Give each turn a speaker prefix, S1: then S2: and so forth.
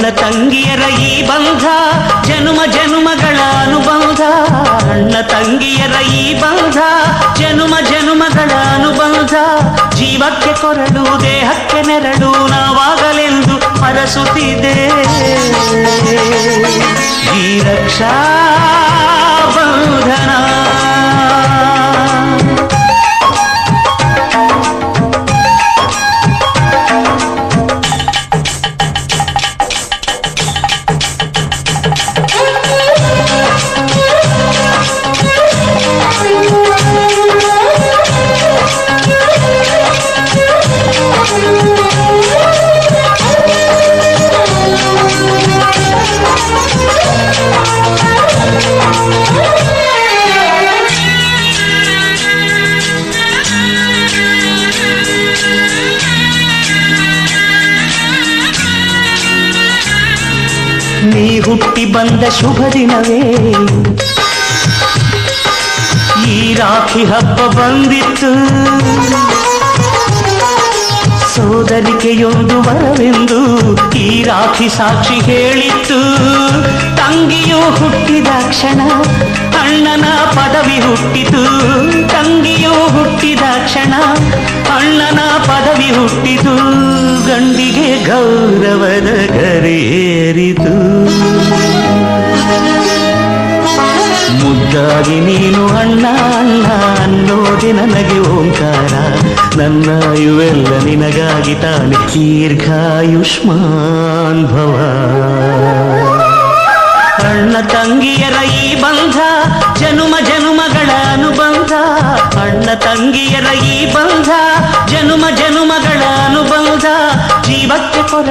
S1: ಅಣ್ಣ ತಂಗಿಯರ ಈ ಬಂಧ ಜನುಮ ಜನುಮಗಳ ಅನುಬಂಧ. ಅಣ್ಣ ತಂಗಿಯರ ಈ ಬಂಧ ಜನುಮ ಜನುಮಗಳ ಅನುಬಂಧ. ಜೀವಕ್ಕೆ ಕೊರಳು ದೇಹಕ್ಕೆ ನೆರಳು ನಾವಾಗಲೆಂದು ಹರಸುತ್ತಿದೆ ಈ ರಕ್ಷಾ ಬಂಧನ. ನೀ ಹುಟ್ಟಿ ಬಂದ ಶುಭ ದಿನವೇ ಈ ರಾಖಿ ಹಬ್ಬ ಬಂದಿತ್ತು. ಸೋದರಿಕೆಯೊಂದು ವರವೆಂದು ಈ ರಾಖಿ ಸಾಕ್ಷಿ ಹೇಳಿತ್ತು. ತಂಗಿಯು ಹುಟ್ಟಿದ ಕ್ಷಣ ಅಣ್ಣನ ಪದವಿ ಹುಟ್ಟಿತು. ತಂಗಿಯು ಹುಟ್ಟಿದ ಕ್ಷಣ ಅಣ್ಣನ ಪದವಿ ಹುಟ್ಟಿತು. ಗಂಡಿಗೆ ಗೌರವದ ಗರೇರಿತು. ಮುದ್ದಾಗಿ ನೀನು ಅಣ್ಣ ಅಣ್ಣ ಅನ್ನೋದೆ ನನಗೆ ಓಂಕಾರ. ನನ್ನ ಇವೆಲ್ಲ ನಿನಗಾಗಿ ತಾನೆ ದೀರ್ಘಾಯುಷ್ಮಾನ್ ಭವ. ಅಣ್ಣ ತಂಗಿಯರ ಈ ಬಂಧ ಜನುಮ ಜನುಮಗಳ ಅನುಬಂಧ. ಅಣ್ಣ ತಂಗಿಯರ ಈ ಬಂಧ ಜನುಮ ಜನುಮಗಳ ಅನುಬಂಧ. ಜೀವಕ್ಕೆ ಕೊರ